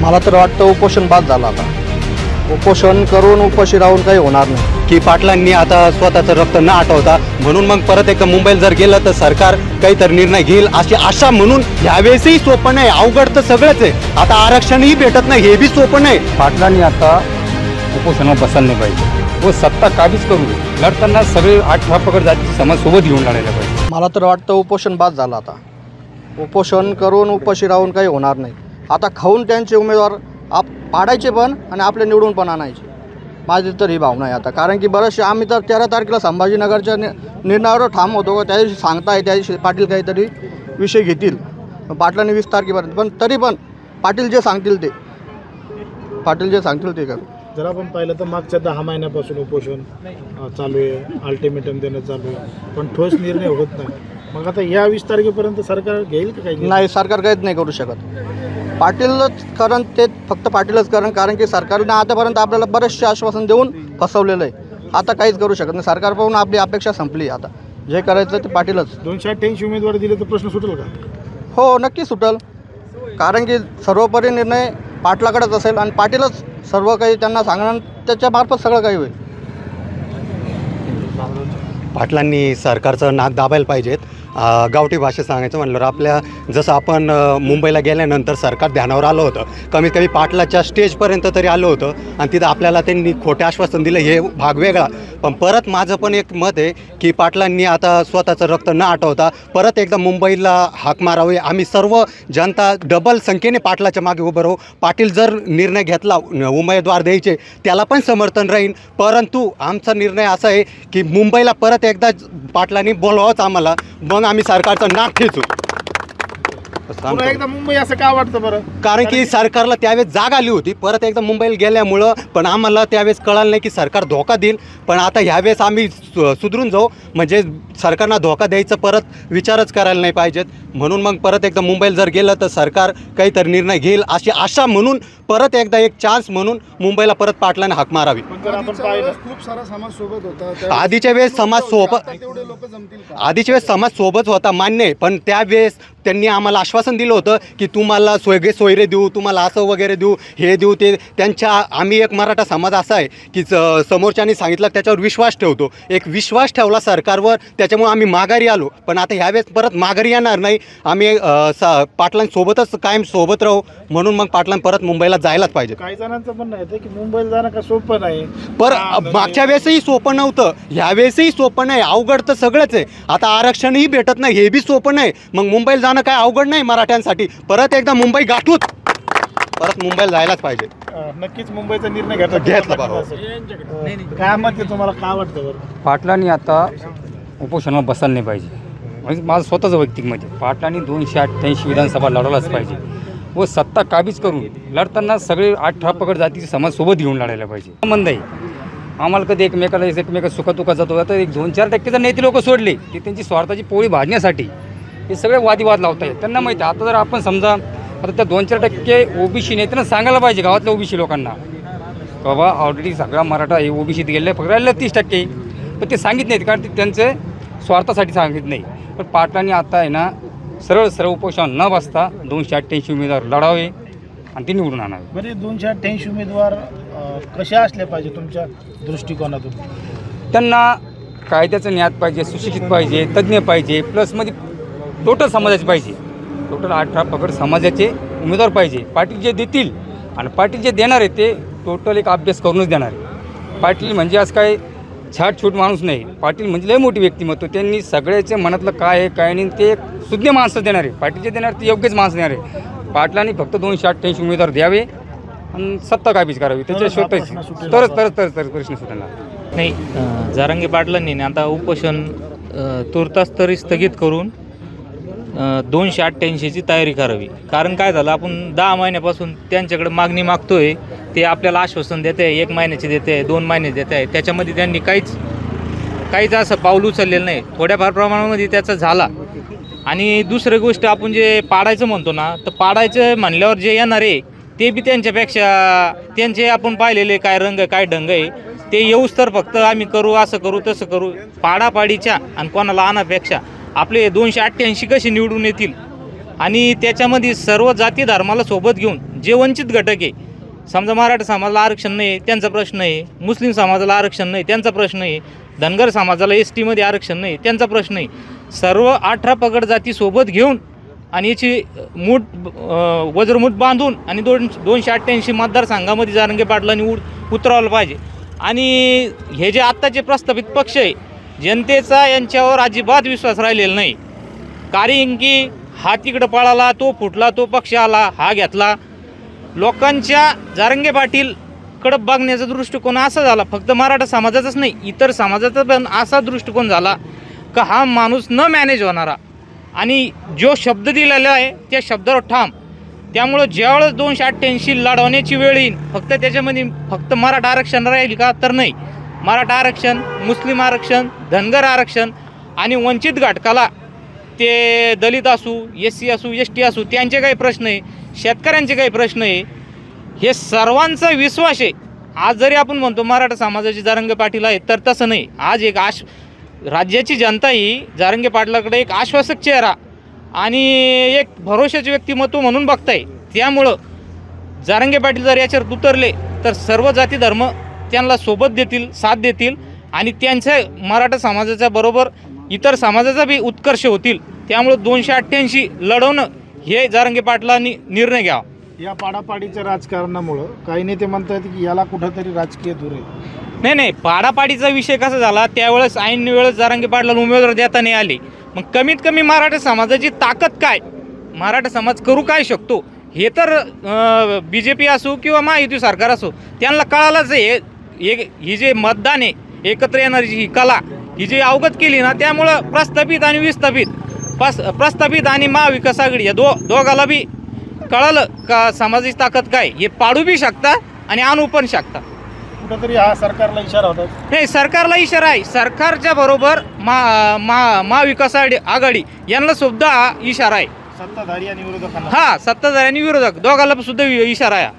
मला तर वाटतं उपोषण बाद झालं आता। उपोषण करून उपाशी राहून काही होणार नाही की पाटलांनी आता स्वतःचं रक्त न आटवता म्हणून मग परत एकदा मुंबईला जर गेलं तर सरकार काहीतरी निर्णय घेईल अशी आशा म्हणून यावेळेसही सोपं नाही। अवघड तर सगळंच आहे, आता आरक्षणही भेटत नाही हे बी सोपं नाही। पाटलांनी आता उपोषणात बसायला नाही पाहिजे व सत्ता काबीज करून लढताना सगळे 18 पगड जाती समाज सोबत घेऊन लढायला पाहिजे। मला तर वाटतं उपोषण बाद झालं आता। उपोषण करून उपाशी राहून काही होणार नाही। आता खाऊन त्यांचे उमेदवार पाडायचे पण आणि आपले निवडून पण आणायचे, माझी तर ही भावना आहे आता। कारण की बरेचसे आम्ही तर 13 तारखेला संभाजीनगरच्या निर्णयावर ठाम होतो, त्या दिवशी सांगताय त्या दिवशी पाटील काहीतरी विषय घेतील, पाटलांनी 20 तारखेपर्यंत, पण तरी पण पाटील जे सांगतील ते करू। जर आपण पाहिलं तर मागच्या 10 महिन्यापासून उपोषण चालू आहे, अल्टिमेटम देणं चालू आहे, पण ठोस निर्णय होत नाही। मग आता या 20 तारखेपर्यंत सरकार घेईल का काही? नाही, सरकार काहीच नाही करू शकत। पाटीलच कारण, ते फक्त पाटीलच कारण की सरकारने आतापर्यंत आपल्याला बरेचसे आश्वासन देऊन फसवलेलं आहे। आता काहीच करू शकत नाही सरकार, पाहून आपली अपेक्षा संपली। आता जे करायचं ते पाटीलच। 288 उमेदवार दिले तर प्रश्न सुटेल का? हो, नक्की सुटेल, कारण की सर्वोपरी निर्णय पाटलाकडेच असेल आणि पाटीलच सर्व काही त्यांना सांगणार, त्याच्यामार्फत सगळं काही होईल। पाटलांनी सरकारचं नाक दाबायला पाहिजेत। गावठी भाषेत सांगायचं म्हणलं आपल्या जसं आपण मुंबईला गेल्यानंतर सरकार ध्यानावर आलं होतं, कमीत कमी पाटलाच्या स्टेजपर्यंत तरी आलं होतं आणि तिथं आपल्याला त्यांनी खोटे आश्वासन दिलं, हे भाग वेगळा। पण परत माझं पण एक मत आहे की पाटलांनी आता स्वतःचं रक्त न आटवता परत एकदा मुंबईला हाक मारावी। आम्ही सर्व जनता डबल संख्येने पाटलाच्या मागे उभं राहू। पाटील जर निर्णय घेतला उमेदवार द्यायचे त्याला पण समर्थन राहील, परंतु आमचा निर्णय असा आहे की मुंबईला परत एकदा पाटलांनी बोलवावंच आम्हाला, मग आम्ही सरकारचं नाक ठेचू। एकदा मुंबई असं का वाटतं बरं? कारण की सरकारला त्यावेळेस जाग आली होती, परत एकदा मुंबईला गेल्यामुळं पण आम्हाला त्यावेळेस कळालं नाही की सरकार धोका देईल, पण आता ह्यावेळेस आम्ही सुधरून जाऊ, म्हणजे सरकारला धोका द्यायचं परत विचारच करायला नाही पाहिजेत। म्हणून मग परत एकदा मुंबईला जर गेलं तर सरकार काहीतरी निर्णय घेईल अशी आशा म्हणून परत एकदा एक चान्स म्हणून मुंबईला परत पाटलाने हाक मारावी। खूप सारा समाज सोबत होता, आधीच्या वेळेस समाज सोबत होता मान्य आहे, पण त्यावेळेस त्यांनी आम्हाला आश्वासन दिलं होतं की तुम्हाला सोयरे देऊ, तुम्हाला असं वगैरे देऊ, हे देऊ ते। त्यांच्या आम्ही एक मराठा समाज असा आहे की समोरच्यानी सांगितलं त्याच्यावर विश्वास ठेवतो, एक विश्वास ठेवला सरकारवर, त्याच्यामुळे आम्ही माघारी आलो। पण आता ह्यावेळेस परत माघारी येणार नाही, आम्ही पाटलांसोबतच कायम सोबत राहू, म्हणून मग पाटलां परत मुंबईला जायलाच पाहिजे। काही जणांचं म्हणणं आहे की मुंबईला जाणं का सोपं नाही, पर मागच्या वेळेसही सोपं नव्हतं, ह्यावेळेसही सोपं नाही। अवघड तर सगळंच आहे, आता आरक्षणही भेटत नाही हे बी सोपं नाही, मग मुंबईला जाणं काय अवघड नाही मराठ्यांसाठी। परत एकदा मुंबई गाठूत, परत मुंबईला जायलाच पाहिजे। नक्कीच मुंबईचा निर्णय घेतला काय मत आहे तुम्हाला, काय वाटतं बरं? पाटलांनी आता उपोषणात बसायला नाही पाहिजे, म्हणजे माझं स्वतःचं वैयक्तिक मत आहे। पाटलांनी 288 विधानसभा लढवलाच पाहिजे व सत्ता काबीज करून लढताना सगळे 18 पगड जातीचे समाज सोबत घेऊन लढायला पाहिजे। संबंध आहे आम्हाला, कधी एकमेका सुखातुखात जातो। आता 1-2-4% जर नेते लोक सोडले की त्यांची स्वार्थाची पोळी भाजण्यासाठी हे सगळे वादिवाद लावत आहेत। त्यांना माहिती आहे, आता जर आपण समजा आता त्या 2-4% ओबीसी नेत्यांना सांगायला पाहिजे गावातल्या ओबीसी लोकांना, बाबा ऑलरेडी सगळा मराठा हे ओबीसीत गेले, फक्त राहिलं 30%, पण ते सांगित नाहीत कारण ते त्यांचे स्वार्थासाठी सांगित नाही। पण पाटलांनी आता आहे ना सरळ उपोषण न बसता 288 उमेदवार लढावे आणि ते निवडून आणावे। बरे 288 उमेदवार कशा असले पाहिजे तुमच्या दृष्टिकोनातून? त्यांना कायद्याचं ज्ञान पाहिजे, सुशिक्षित पाहिजे, तज्ज्ञ पाहिजे, प्लसमध्ये टोटल समाजाचे पाहिजे, टोटल 18 पगड समाजाचे उमेदवार पाहिजे। पाटील जे देतील आणि पाटील जे देणार आहे ते टोटल एक अभ्यास करूनच देणार आहे। पाटील म्हणजे असं काय छाटछूट माणूस नाही, पाटील म्हणजे लय मोठी व्यक्तिमत्व, त्यांनी सगळ्याच्या मनातलं काय आहे काय नाही ते सुज्ञ माणसं देणार आहे। पाटील जे देणार ते योग्यच माणसं देणार आहे। पाटलांनी फक्त 288 उमेदवार द्यावे आणि सत्ता काबीज करावी, त्याच्याशिवाय तरच प्रश्न सुटणार नाही। जरांगे पाटलांनी आता उपोषण तुर्तास तरी स्थगित करून 288ची तयारी करावी। कारण काय झालं, आपण 10 महिन्यापासून त्यांच्याकडे मागणी मागतोय, ते आपल्याला आश्वासन देते आहे, 1 महिन्याची देते आहे, 2 महिन्याची देते आहे, त्याच्यामध्ये त्यांनी काहीच असं पाऊल उचललेलं नाही। थोड्याफार प्रमाणामध्ये त्याचा झाला। आणि दुसरी गोष्ट, आपण जे पाडायचं म्हणतो ना, तर पाडायचं म्हणल्यावर जे येणार आहे ते बी त्यांच्यापेक्षा त्यांचे आपण पाहिलेले काय रंग काय ढंग आहे ते येऊच तर फक्त आम्ही करू असं करू तसं करू, पाडापाडीच्या आणि कोणाला आणापेक्षा आपले 288 कसे निवडून येतील आणि त्याच्यामध्ये सर्व जाती धर्माला सोबत घेऊन जे वंचित घटक आहे, समजा मराठा समाजाला आरक्षण नाही त्यांचा प्रश्न आहे, मुस्लिम समाजाला आरक्षण नाही त्यांचा प्रश्न आहे, धनगर समाजाला STमध्ये आरक्षण नाही त्यांचा प्रश्न आहे, सर्व 18 पगड जाती सोबत घेऊन आणि याची वज्रमूठ बांधून आणि 288 मतदारसंघामध्ये जरांगे पाटलांनी उतरवलं पाहिजे. आणि हे जे आत्ताचे प्रस्थापित पक्ष आहे, जनतेचा यांच्यावर अजिबात विश्वास राहिलेला नाही. कारण की हा तिकडं पळाला, तो फुटला, तो पक्ष आला, हा घेतला. लोकांच्या जरांगे पाटीलकडं बघण्याचा दृष्टिकोन असा झाला, फक्त मराठा समाजाचाच नाही इतर समाजाचा पण असा दृष्टिकोन झाला का हा माणूस न मॅनेज होणारा आणि जो शब्द दिलेला आहे त्या शब्दावर ठाम. त्यामुळं ज्यावेळेस 288 लढवण्याची वेळ येईल, फक्त त्याच्यामध्ये फक्त मराठा आरक्षण राहील का, तर नाही. मराठा आरक्षण, मुस्लिम आरक्षण, धनगर आरक्षण आणि वंचित घटकाला ते दलित असू, SC असू, ST असू, त्यांचे काही प्रश्न आहे, शेतकऱ्यांचे काही प्रश्न आहे, हे सर्वांचा विश्वास आहे. आज जरी आपण म्हणतो मराठा समाजाचे जरांगे पाटील आहे, तर तसं नाही. आज एक राज्याची जनता ही जरांगे पाटलाकडे एक आश्वासक चेहरा आणि एक भरोशाचे व्यक्तिमत्व म्हणून बघताय. त्यामुळं जरांगे पाटील जर याच्यावर उतरले तर सर्व जाती धर्म त्यांना सोबत देतील, साथ देतील आणि त्यांच्या मराठा समाजाच्या बरोबर इतर समाजाचा बी उत्कर्ष होतील. त्यामुळं 288 लढवणं हे जरांगे पाटलांनी निर्णय घ्यावा. या पाडापाडीच्या राजकारणामुळं काही नेते म्हणतात की याला कुठंतरी राजकीय धूर आहे. नाही, पाडापाडीचा विषय कसा झाला, त्यावेळेस ऐन वेळेस जरांगे पाटलाला उमेदवार देता नाही आले. मग कमीत कमी मराठा समाजाची ताकद काय, मराठा समाज करू काय शकतो हे तर BJP असो किंवा महायुती सरकार असो त्यांना कळालंच आहे. ही जे मतदान आहे, एकत्र येणारी ही कला ही जी अवगत केली ना, त्यामुळं प्रस्थापित आणि प्रस्थापित आणि महाविकास आघाडी या दोघाला बी कळालं का समाजाची ताकद काय, हे पाडू बी शकता आणि आणू पण शकता. कुठंतरी हा सरकारला इशारा होता. नाही, सरकारला इशारा आहे. सरकारच्या बरोबर महाविकास आघाडी यांना सुद्धा इशारा आहे. सत्ताधारी आणि विरोधकांना. हा, सत्ताधारी आणि विरोधक दोघांना सुद्धा इशारा आहे.